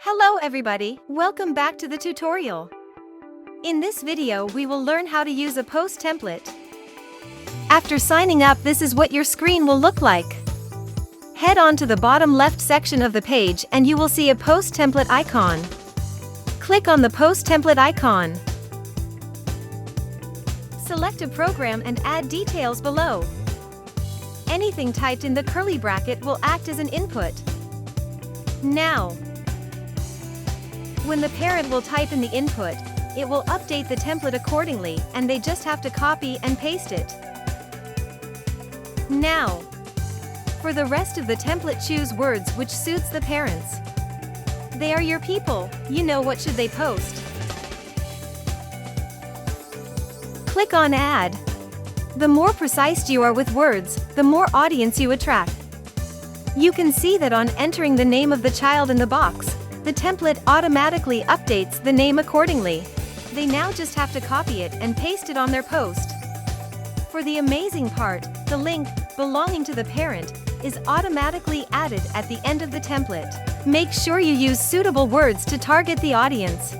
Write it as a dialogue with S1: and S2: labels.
S1: Hello everybody, welcome back to the tutorial. In this video we will learn how to use a post template. After signing up, this is what your screen will look like. Head on to the bottom left section of the page and you will see a post template icon. Click on the post template icon. Select a program and add details below. Anything typed in the curly bracket will act as an input. Now, when the parent will type in the input, it will update the template accordingly, and they just have to copy and paste it. Now, for the rest of the template, choose words which suits the parents. They are your people, you know what should they post. Click on Add. The more precise you are with words, the more audience you attract. You can see that on entering the name of the child in the box, the template automatically updates the name accordingly. They now just have to copy it and paste it on their post. For the amazing part, the link, belonging to the parent, is automatically added at the end of the template. Make sure you use suitable words to target the audience.